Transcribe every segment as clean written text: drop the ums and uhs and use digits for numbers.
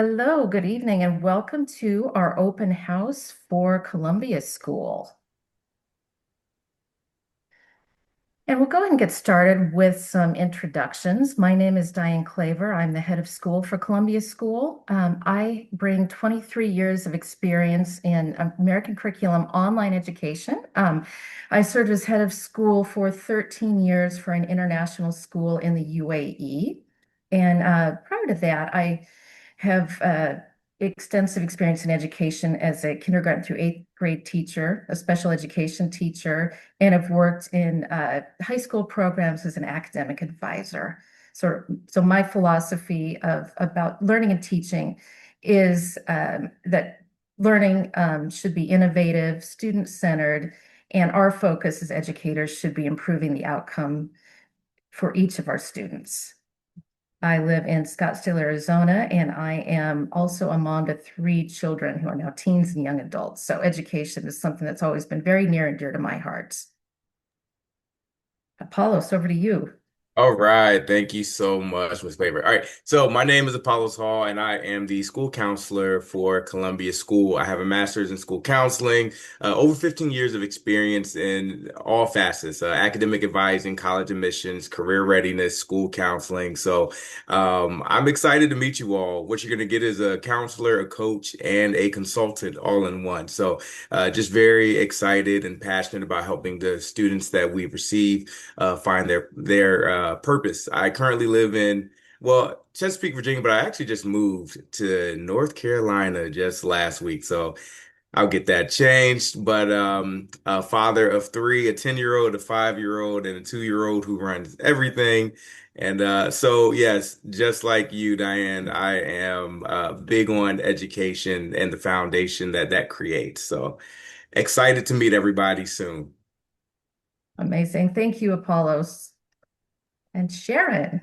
Hello, good evening, and welcome to our open house for Columbia School. And we'll go ahead and get started with some introductions. My name is Diane Claver. I'm the head of school for Columbia School. I bring 23 years of experience in American curriculum online education. I served as head of school for 13 years for an international school in the UAE. And prior to that, I have extensive experience in education as a kindergarten through eighth grade teacher, a special education teacher, and have worked in high school programs as an academic advisor. So my philosophy about learning and teaching is that learning should be innovative, student-centered, and our focus as educators should be improving the outcome for each of our students. I live in Scottsdale, Arizona, and I am also a mom to three children who are now teens and young adults. So education is something that's always been very near and dear to my heart. Apollos, over to you. All right, thank you so much, Ms. Favor. All right, so my name is Apollos Hall, and I am the school counselor for Columbia School. I have a master's in school counseling, over 15 years of experience in all facets, academic advising, college admissions, career readiness, school counseling. I'm excited to meet you all. What you're going to get is a counselor, a coach, and a consultant all in one. Just very excited and passionate about helping the students that we receive find their purpose. I currently live in, well, Chesapeake, Virginia, but I actually just moved to North Carolina just last week. So I'll get that changed. But a father of three, a 10-year-old, a 5-year-old, and a 2-year-old who runs everything. Yes, just like you, Diane, I am big on education and the foundation that creates. So excited to meet everybody soon. Amazing. Thank you, Apollos. And Sharon.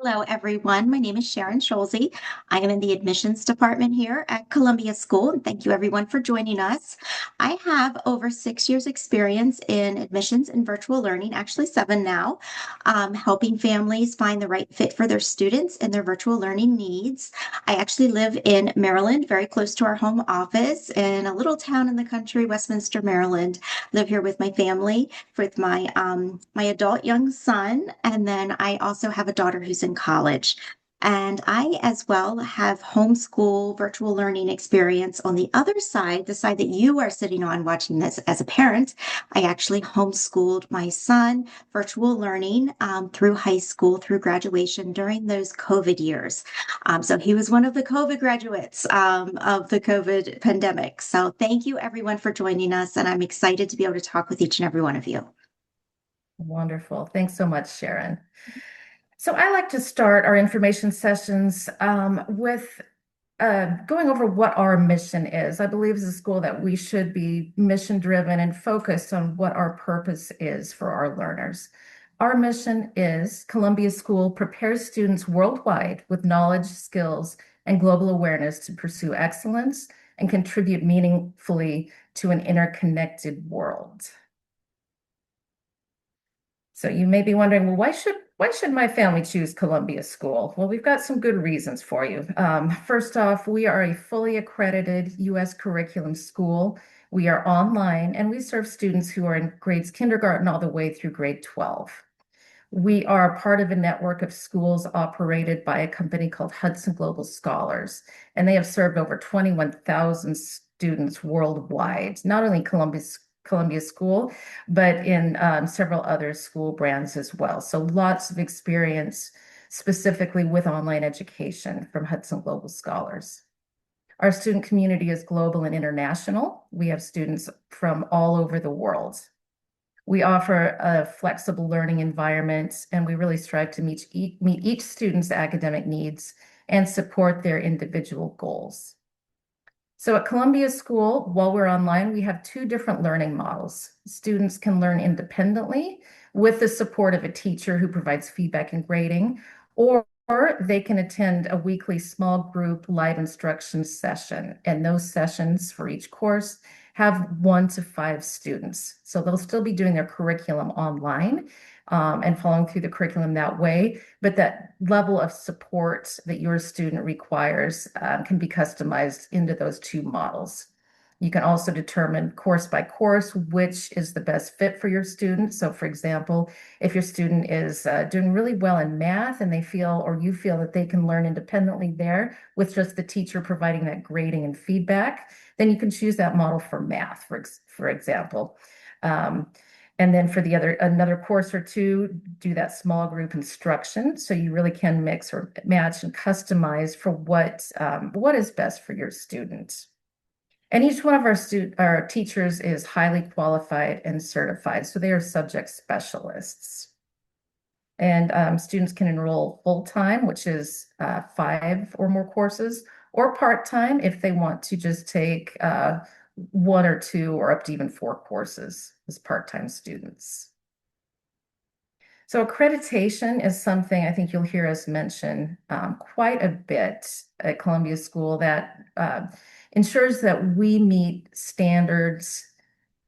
Hello, everyone. My name is Sharon Scholze. I am in the admissions department here at Columbia School. And thank you, everyone, for joining us. I have over 6 years experience in admissions and virtual learning, actually 7 now, helping families find the right fit for their students and their virtual learning needs. I actually live in Maryland, very close to our home office in a little town in the country, Westminster, Maryland. Live here with my family, with my adult young son, and then I also have a daughter who's in college. And I as well have homeschool virtual learning experience on the other side, the side that you are sitting on watching this as a parent. I actually homeschooled my son virtual learning through high school, through graduation during those COVID years. So he was one of the COVID graduates of the COVID pandemic. So thank you everyone for joining us. And I'm excited to be able to talk with each and every one of you. Wonderful. Thanks so much, Sharon. So I like to start our information sessions with going over what our mission is. I believe as a school that we should be mission driven and focused on what our purpose is for our learners. Our mission is Columbia School prepares students worldwide with knowledge, skills, and global awareness to pursue excellence and contribute meaningfully to an interconnected world. So you may be wondering, well, why should my family choose Columbia School? Well, we've got some good reasons for you. First off, we are a fully accredited U.S. curriculum school. We are online and we serve students who are in grades kindergarten all the way through grade 12. We are part of a network of schools operated by a company called Hudson Global Scholars, and they have served over 21,000 students worldwide, not only Columbia School, but in several other school brands as well. So lots of experience specifically with online education from Hudson Global Scholars. Our student community is global and international. We have students from all over the world. We offer a flexible learning environment, and we really strive to meet each student's academic needs and support their individual goals. So at Columbia School, while we're online, we have two different learning models. Students can learn independently with the support of a teacher who provides feedback and grading, or they can attend a weekly small group live instruction session. And those sessions for each course have 1 to 5 students. So they'll still be doing their curriculum online, and following through the curriculum that way. But that level of support that your student requires can be customized into those two models. You can also determine course by course which is the best fit for your student. So, for example, if your student is doing really well in math and they feel, or you feel that they can learn independently there with just the teacher providing that grading and feedback, then you can choose that model for math, for example. And then for another course or two, do that small group instruction. So you really can mix or match and customize for what is best for your students. And each one of our teachers is highly qualified and certified, so they are subject specialists. And students can enroll full-time, which is 5 or more courses, or part-time if they want to just take 1 or 2 or up to even 4 courses as part-time students. So accreditation is something I think you'll hear us mention quite a bit at Columbia School that ensures that we meet standards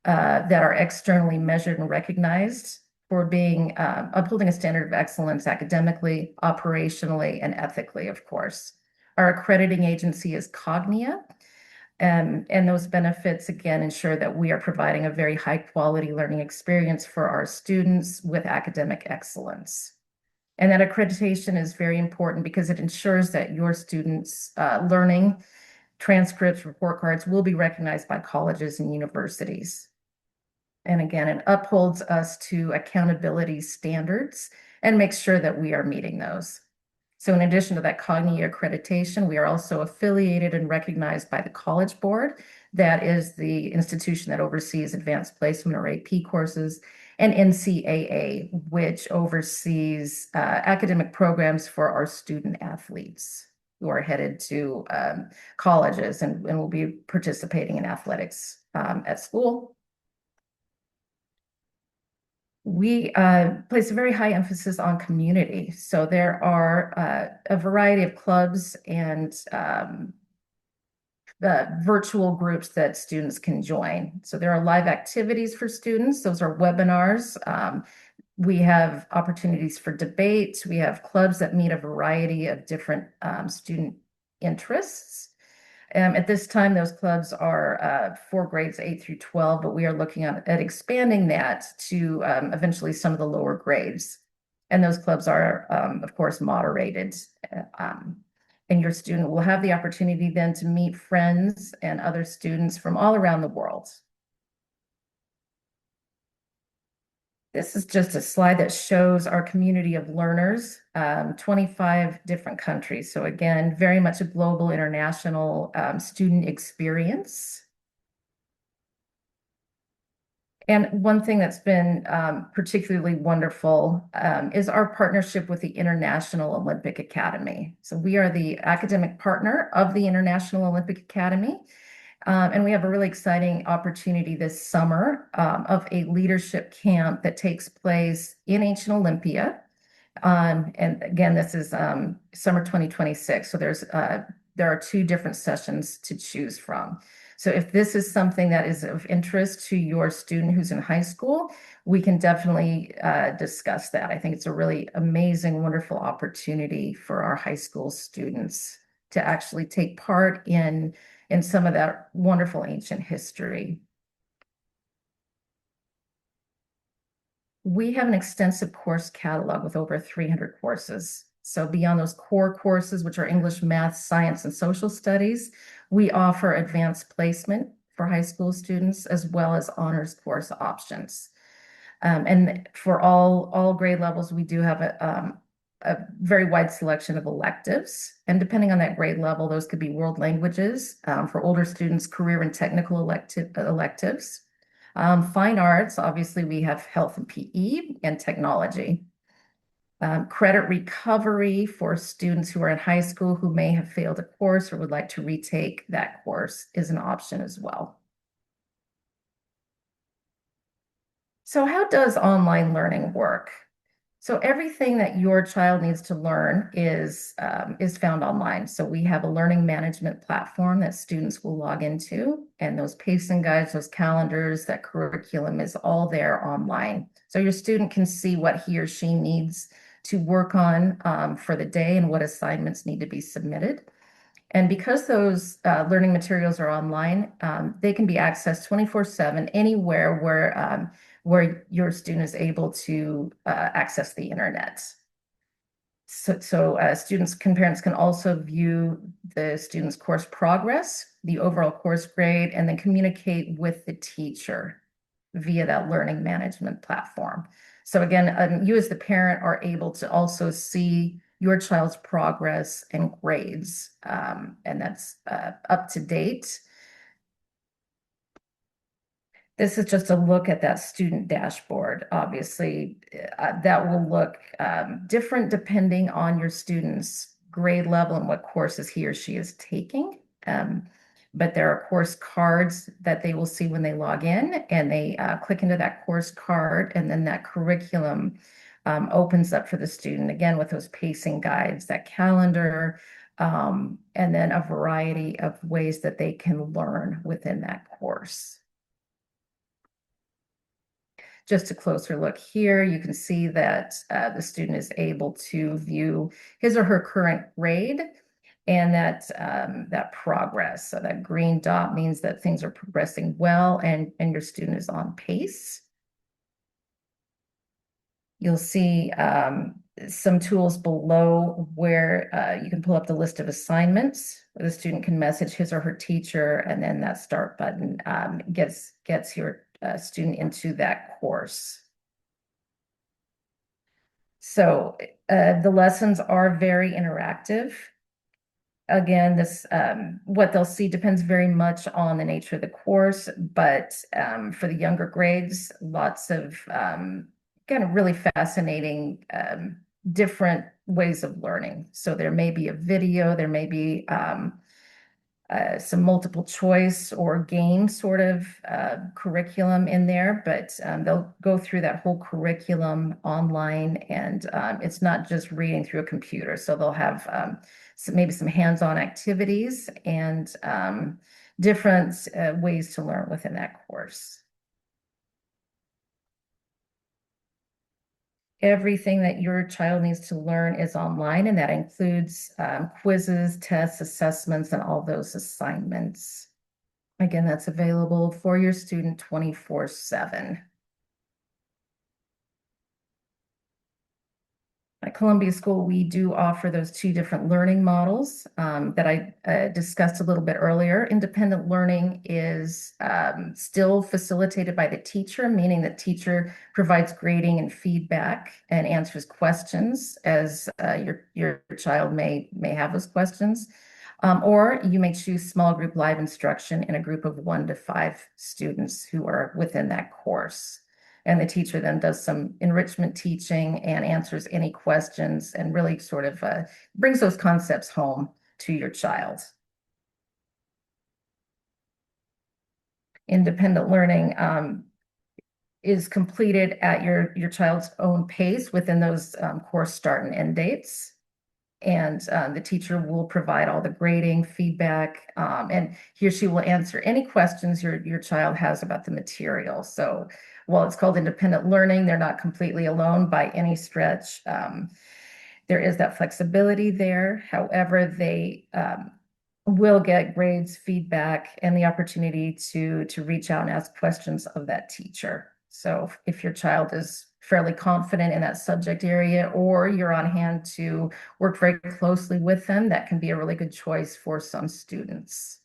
that are externally measured and recognized for being upholding a standard of excellence academically, operationally, and ethically, of course. Our accrediting agency is Cognia, and those benefits, again, ensure that we are providing a very high quality learning experience for our students with academic excellence. And that accreditation is very important because it ensures that your students' learning transcripts, report cards will be recognized by colleges and universities. And again, it upholds us to accountability standards and makes sure that we are meeting those. So in addition to that Cognia accreditation, we are also affiliated and recognized by the College Board. That is the institution that oversees advanced placement or AP courses, and NCAA, which oversees academic programs for our student athletes who are headed to colleges and will be participating in athletics at school. We place a very high emphasis on community. So there are a variety of clubs and virtual groups that students can join. So there are live activities for students. Those are webinars. We have opportunities for debate. We have clubs that meet a variety of different student interests. At this time, those clubs are for grades 8 through 12, but we are looking at expanding that to eventually some of the lower grades. And those clubs are, of course, moderated. And your student will have the opportunity then to meet friends and other students from all around the world. This is just a slide that shows our community of learners, 25 different countries. So again, very much a global, international student experience. And one thing that's been particularly wonderful is our partnership with the International Olympic Academy. So we are the academic partner of the International Olympic Academy. And we have a really exciting opportunity this summer of a leadership camp that takes place in ancient Olympia. And again, this is summer 2026. So there are 2 different sessions to choose from. So if this is something that is of interest to your student who's in high school, we can definitely discuss that. I think it's a really amazing, wonderful opportunity for our high school students to actually take part in some of that wonderful ancient history. We have an extensive course catalog with over 300 courses. So beyond those core courses, which are English, math, science, and social studies, we offer advanced placement for high school students as well as honors course options. And for all grade levels, we do have a very wide selection of electives. And depending on that grade level, those could be world languages, for older students, career and technical electives. Fine arts, obviously, we have health and PE and technology. Credit recovery for students who are in high school who may have failed a course or would like to retake that course is an option as well. So how does online learning work? So everything that your child needs to learn is found online. So we have a learning management platform that students will log into, and those pacing guides, those calendars, that curriculum is all there online. So your student can see what he or she needs to work on for the day and what assignments need to be submitted. And because those learning materials are online, they can be accessed 24/7 anywhere where your student is able to access the internet. So parents can also view the student's course progress, the overall course grade, and then communicate with the teacher via that learning management platform. So again, you as the parent are able to also see your child's progress and grades, and that's up to date. This is just a look at that student dashboard. Obviously, that will look different depending on your student's grade level and what courses he or she is taking. But there are course cards that they will see when they log in, and they click into that course card, and then that curriculum opens up for the student, again, with those pacing guides, that calendar, and then a variety of ways that they can learn within that course. Just a closer look here, you can see that the student is able to view his or her current grade and that progress. So that green dot means that things are progressing well and your student is on pace. You'll see some tools below where you can pull up the list of assignments. The student can message his or her teacher, and then that start button gets your student into that course. So the lessons are very interactive. Again, this what they'll see depends very much on the nature of the course, but for the younger grades, lots of kind of really fascinating different ways of learning. So there may be a video, there may be some multiple choice or game sort of curriculum in there, but they'll go through that whole curriculum online, and it's not just reading through a computer. So they'll have maybe some hands-on activities and different ways to learn within that course. Everything that your child needs to learn is online, and that includes quizzes, tests, assessments, and all those assignments. Again, that's available for your student 24/7. At Columbia School, we do offer those two different learning models that I discussed a little bit earlier. Independent learning is still facilitated by the teacher, meaning the teacher provides grading and feedback and answers questions as your child may have those questions. Or you may choose small group live instruction in a group of 1 to 5 students who are within that course. And the teacher then does some enrichment teaching and answers any questions and really sort of brings those concepts home to your child. Independent learning is completed at your child's own pace within those course start and end dates. And the teacher will provide all the grading, feedback, and he or she will answer any questions your child has about the material. So while it's called independent learning, they're not completely alone by any stretch. There is that flexibility there. However, they will get grades, feedback, and the opportunity to reach out and ask questions of that teacher. So if your child is fairly confident in that subject area, or you're on hand to work very closely with them, that can be a really good choice for some students.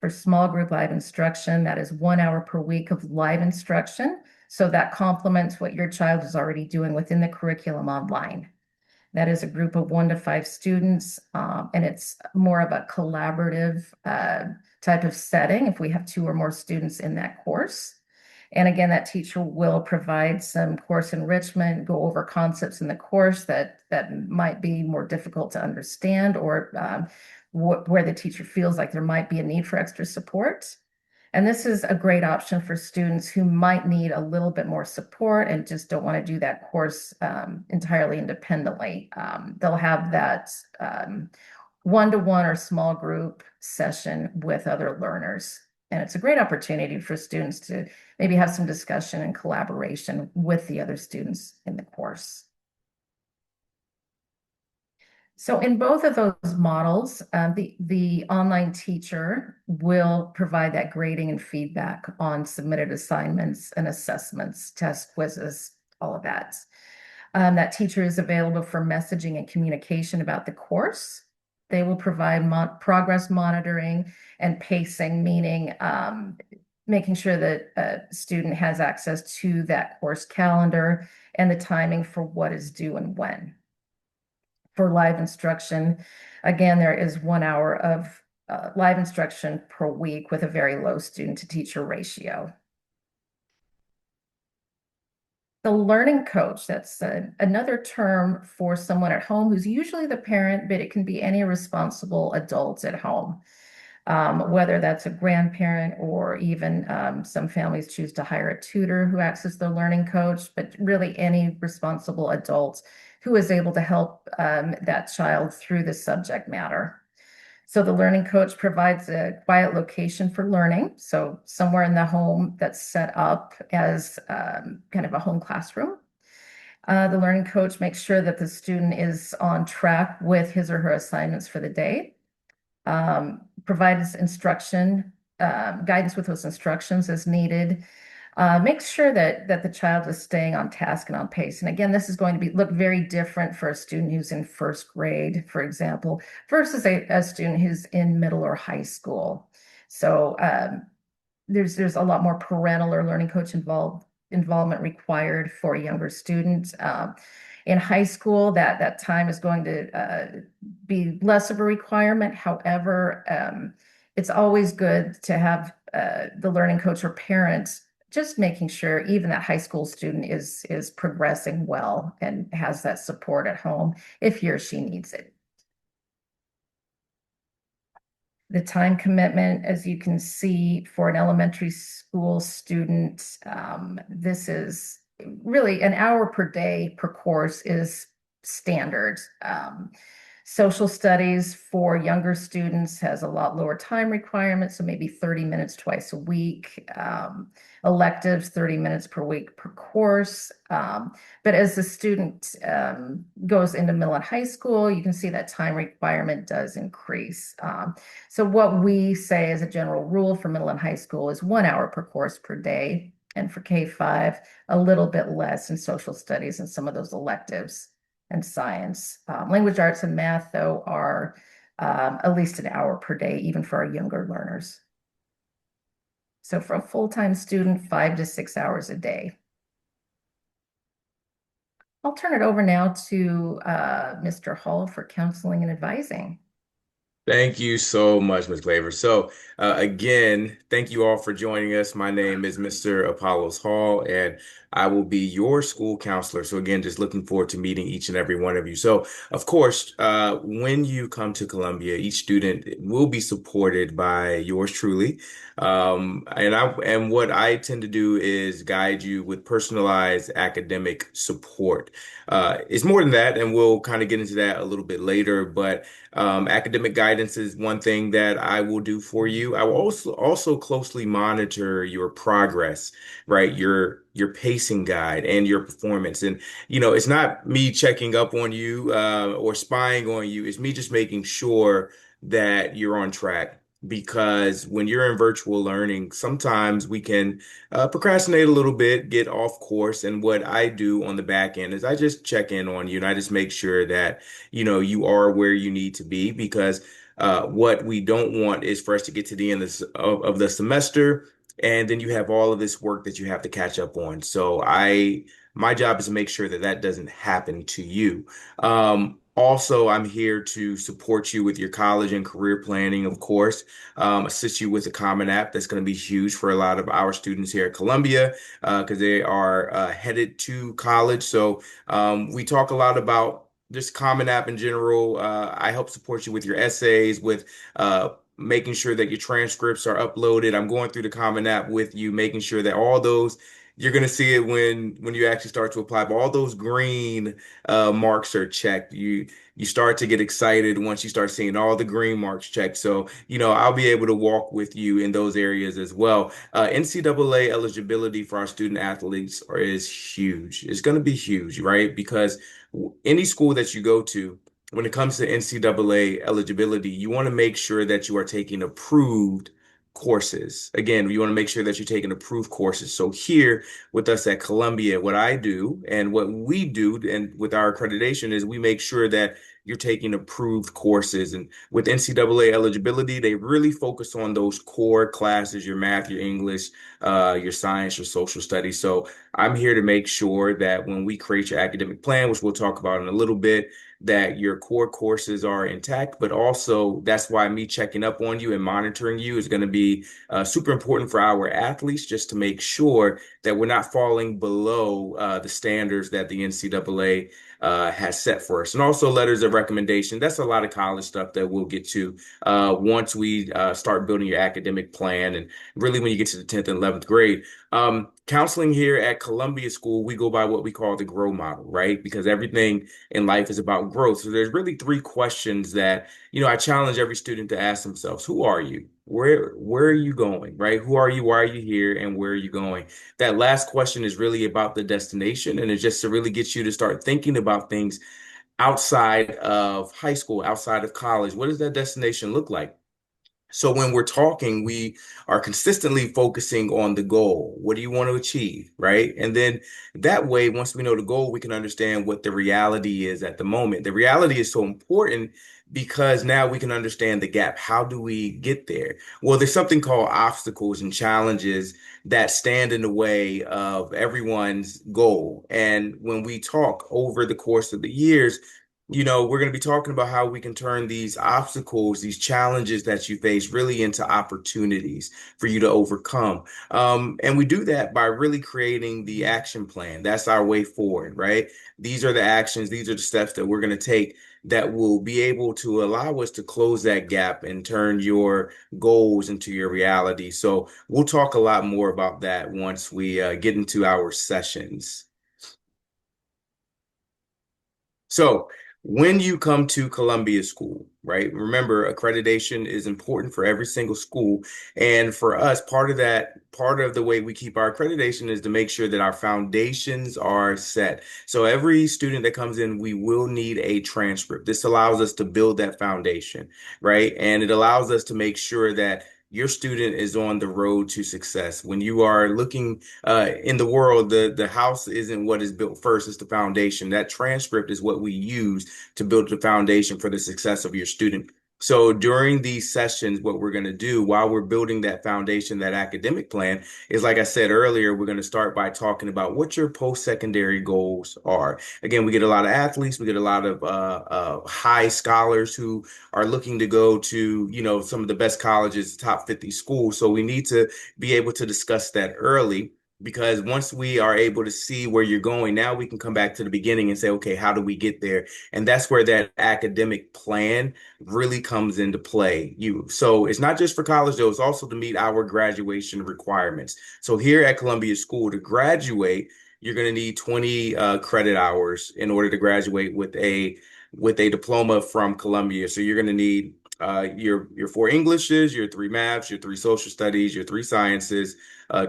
For small group live instruction, that is 1 hour per week of live instruction. So that complements what your child is already doing within the curriculum online. That is a group of 1 to 5 students, and it's more of a collaborative type of setting if we have 2 or more students in that course. And again, that teacher will provide some course enrichment, go over concepts in the course that might be more difficult to understand, or where the teacher feels like there might be a need for extra support. And this is a great option for students who might need a little bit more support and just don't want to do that course entirely independently. They'll have that one-to-one or small group session with other learners. And it's a great opportunity for students to maybe have some discussion and collaboration with the other students in the course. So in both of those models, the online teacher will provide that grading and feedback on submitted assignments and assessments, test quizzes, all of that. That teacher is available for messaging and communication about the course. They will provide progress monitoring and pacing, meaning making sure that a student has access to that course calendar and the timing for what is due and when. For live instruction, again, there is 1 hour of live instruction per week with a very low student to teacher ratio. The learning coach, that's another term for someone at home who's usually the parent, but it can be any responsible adult at home. Whether that's a grandparent or even some families choose to hire a tutor who acts as the learning coach, but really any responsible adult who is able to help that child through the subject matter. So the learning coach provides a quiet location for learning. So somewhere in the home that's set up as kind of a home classroom. The learning coach makes sure that the student is on track with his or her assignments for the day. Provides instruction, guidance with those instructions as needed. Makes sure that the child is staying on task and on pace. And again, this is going to look very different for a student who's in first grade, for example, versus a student who's in middle or high school. So there's a lot more parental or learning coach involvement required for a younger student. In high school, that time is going to be less of a requirement. However, it's always good to have the learning coach or parents just making sure even that high school student is progressing well and has that support at home if he or she needs it. The time commitment, as you can see, for an elementary school student, this is really an hour per day per course is standard. Social studies for younger students has a lot lower time requirements, so maybe 30 minutes twice a week. Electives, 30 minutes per week per course. But as the student goes into middle and high school, you can see that time requirement does increase. So what we say as a general rule for middle and high school is 1 hour per course per day. And for K-5, a little bit less in social studies and some of those electives and science. Language arts and math, though, are at least an hour per day, even for our younger learners. So for a full-time student, 5 to 6 hours a day. I'll turn it over now to Mr. Hall for counseling and advising. Thank you so much, Ms. Claver. So, again, thank you all for joining us. My name is Mr. Apollos Hall, and I will be your school counselor. So, again, just looking forward to meeting each and every one of you. So, of course, when you come to Columbia, each student will be supported by yours truly. And what I tend to do is guide you with personalized academic support. It's more than that, and we'll kind of get into that a little bit later, but academic guidance is one thing that I will do for you. I will also closely monitor your progress, right? Your pacing guide and your performance. And it's not me checking up on you or spying on you. It's me just making sure that you're on track. Because when you're in virtual learning, sometimes we can procrastinate a little bit, get off course. And what I do on the back end is I just check in on you and I just make sure that, you are where you need to be. Because what we don't want is for us to get to the end of the semester and then you have all of this work that you have to catch up on. So my job is to make sure that that doesn't happen to you. Also, I'm here to support you with your college and career planning, of course, assist you with a Common App that's going to be huge for a lot of our students here at Columbia because they are headed to college. So we talk a lot about just Common App in general. I help support you with your essays, with making sure that your transcripts are uploaded. I'm going through the Common App with you, making sure that all those you're going to see it when you actually start to apply. But all those green marks are checked. You start to get excited once you start seeing all the green marks checked. So, I'll be able to walk with you in those areas as well. NCAA eligibility for our student athletes is huge. It's going to be huge, right? Because any school that you go to, when it comes to NCAA eligibility, you want to make sure that you are taking approved courses. Again, you want to make sure that you're taking approved courses. So here with us at Columbia, what I do and what we do and with our accreditation is we make sure that you're taking approved courses. And with NCAA eligibility, they really focus on those core classes, your math, your English, your science, your social studies. So I'm here to make sure that when we create your academic plan, which we'll talk about in a little bit, that your core courses are intact, but also that's why me checking up on you and monitoring you is going to be super important for our athletes, just to make sure that we're not falling below the standards that the NCAA has set for us. And also letters of recommendation. That's a lot of college stuff that we'll get to once we start building your academic plan. And really when you get to the 10th and 11th grade. Counseling here at Columbia School, we go by what we call the GROW model, right? Because everything in life is about growth. So there's really three questions that, I challenge every student to ask themselves. Who are you? Where are you going, right? Who are you? Why are you here? And where are you going? That last question is really about the destination, and it's just to really get you to start thinking about things outside of high school, outside of college. What does that destination look like? So when we're talking, we are consistently focusing on the goal. What do you want to achieve, right? And then that way, once we know the goal, we can understand what the reality is at the moment. The reality is so important because now we can understand the gap. How do we get there? Well, there's something called obstacles and challenges that stand in the way of everyone's goal. And when we talk over the course of the years, we're going to be talking about how we can turn these obstacles, these challenges that you face really into opportunities for you to overcome. And we do that by really creating the action plan. That's our way forward, right? These are the actions, these are the steps that we're going to take that will be able to allow us to close that gap and turn your goals into your reality. So we'll talk a lot more about that once we get into our sessions. So when you come to Columbia School, right? Remember, accreditation is important for every single school. And for us, part of the way we keep our accreditation is to make sure that our foundations are set. So every student that comes in, we will need a transcript. This allows us to build that foundation, right? And it allows us to make sure that your student is on the road to success. When you are looking in the world, the house isn't what is built first, it's the foundation. That transcript is what we use to build the foundation for the success of your student. So during these sessions, what we're going to do while we're building that foundation, that academic plan, is like I said earlier, we're going to start by talking about what your post-secondary goals are. Again, we get a lot of athletes, we get a lot of high scholars who are looking to go to, some of the best colleges, top 50 schools. So we need to be able to discuss that early. Because once we are able to see where you're going, now we can come back to the beginning and say, okay, how do we get there? And that's where that academic plan really comes into play. So it's not just for college, though, it's also to meet our graduation requirements. So here at Columbia School, to graduate, you're going to need 20 credit hours in order to graduate with a diploma from Columbia. So you're going to need your 4 Englishes, your 3 maths, your 3 social studies, your 3 sciences,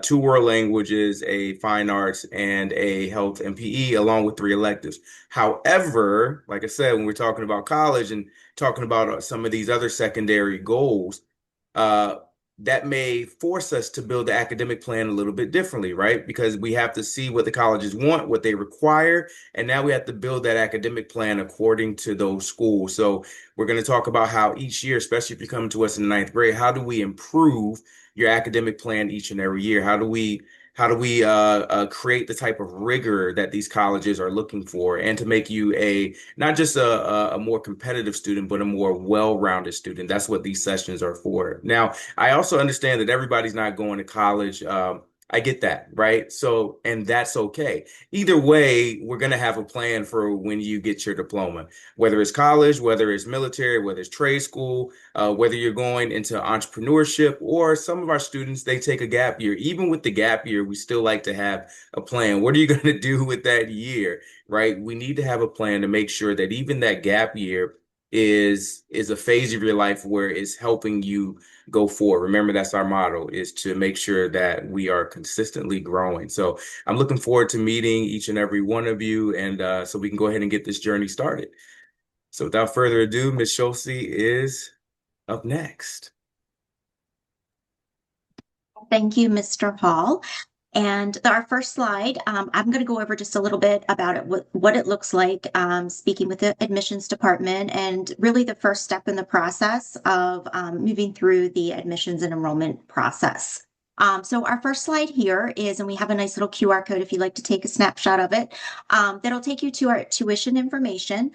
2 world languages, a fine arts, and a health and PE, along with 3 electives. However, like I said, when we're talking about college and talking about some of these other secondary goals, that may force us to build the academic plan a little bit differently, right? Because we have to see what the colleges want, what they require, and now we have to build that academic plan according to those schools. So we're going to talk about how each year, especially if you're coming to us in the 9th grade, how do we improve your academic plan each and every year? How do we create the type of rigor that these colleges are looking for, and to make you not just a more competitive student, but a more well-rounded student? That's what these sessions are for. Now, I also understand that everybody's not going to college I get that, right? So, and that's okay. Either way, we're going to have a plan for when you get your diploma, whether it's college, whether it's military, whether it's trade school, whether you're going into entrepreneurship, or some of our students, they take a gap year. Even with the gap year, we still like to have a plan. What are you going to do with that year, right? We need to have a plan to make sure that even that gap year is a phase of your life where it's helping you go forward. Remember, that's our motto, is to make sure that we are consistently growing. So I'm looking forward to meeting each and every one of you, and so we can go ahead and get this journey started. So without further ado, Ms. Schulze is up next. Thank you, Mr. Hall. And our first slide, I'm going to go over just a little bit about it, what it looks like, speaking with the admissions department, and really the first step in the process of moving through the admissions and enrollment process. So our first slide here is, and we have a nice little QR code if you'd like to take a snapshot of it, that'll take you to our tuition information.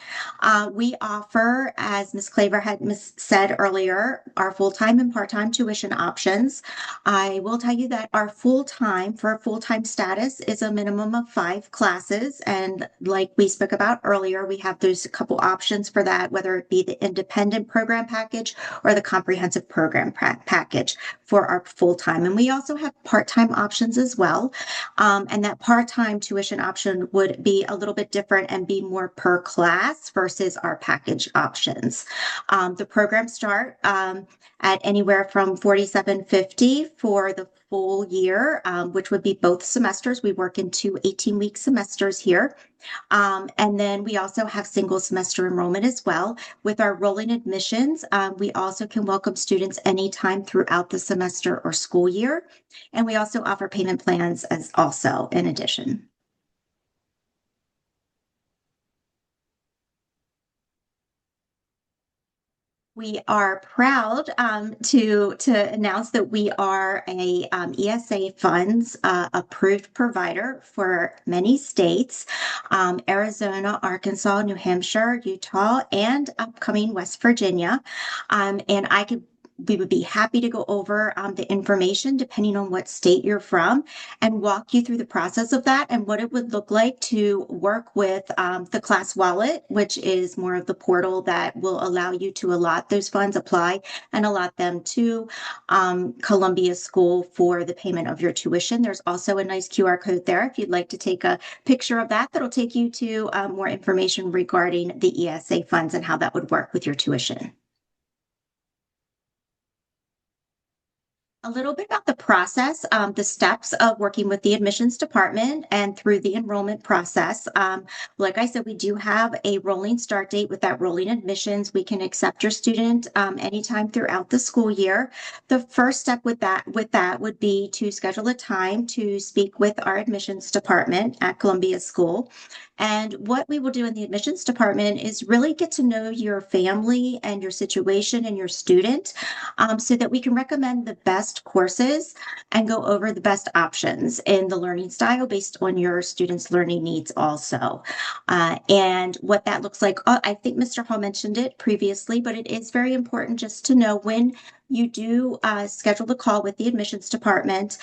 We offer, as Ms. Claver had said earlier, our full-time and part-time tuition options. I will tell you that our full-time, for a full-time status, is a minimum of 5 classes. And like we spoke about earlier, we have those couple options for that, whether it be the independent program package or the comprehensive program package for our full-time. And we also have part-time options as well. And that part-time tuition option would be a little bit different and be more per class versus our package options. The programs start at anywhere from $47.50 for the full year, which would be both semesters. We work in 2 18-week semesters here. And then we also have single semester enrollment as well. With our rolling admissions, we also can welcome students anytime throughout the semester or school year. And we also offer payment plans as also in addition. We are proud to announce that we are a ESA funds approved provider for many states, Arizona, Arkansas, New Hampshire, Utah, and upcoming West Virginia. And we would be happy to go over the information depending on what state you're from and walk you through the process of that and what it would look like to work with the Class Wallet, which is more of the portal that will allow you to allot those funds, apply and allot them to Columbia School for the payment of your tuition. There's also a nice QR code there if you'd like to take a picture of that. That'll take you to more information regarding the ESA funds and how that would work with your tuition. A little bit about the process, the steps of working with the admissions department and through the enrollment process. Like I said, we do have a rolling start date with that rolling admissions. We can accept your student anytime throughout the school year. The first step with that would be to schedule a time to speak with our admissions department at Columbia School. And what we will do in the admissions department is really get to know your family and your situation and your student so that we can recommend the best courses and go over the best options in the learning style based on your students' learning needs also. And what that looks like, I think Mr. Hall mentioned it previously, but it is very important just to know when you do schedule the call with the admissions department,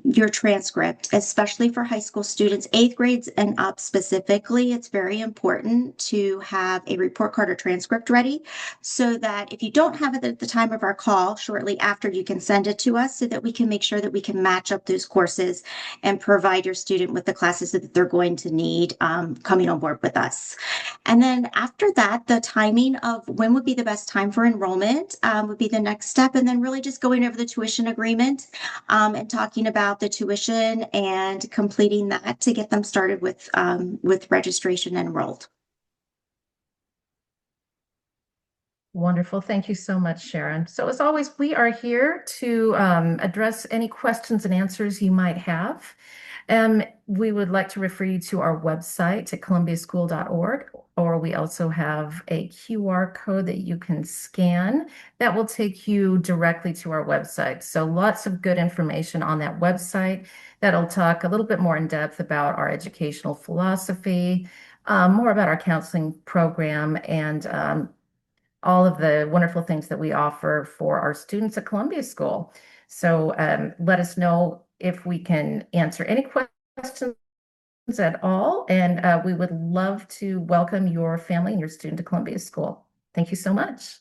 your transcript, especially for high school students, 8th grades and up specifically, it's very important to have a report card or transcript ready so that if you don't have it at the time of our call, shortly after, you can send it to us so that we can make sure that we can match up those courses and provide your student with the classes that they're going to need coming on board with us. And then after that, the timing of when would be the best time for enrollment would be the next step. And then really just going over the tuition agreement and talking about the tuition and completing that to get them started with registration and enrolled. Wonderful. Thank you so much, Sharon. So as always, we are here to address any questions and answers you might have. We would like to refer you to our website at columbiaschool.org, or we also have a QR code that you can scan that will take you directly to our website. So lots of good information on that website that'll talk a little bit more in depth about our educational philosophy, more about our counseling program, and all of the wonderful things that we offer for our students at Columbia School. So let us know if we can answer any questions at all. And we would love to welcome your family and your student to Columbia School. Thank you so much.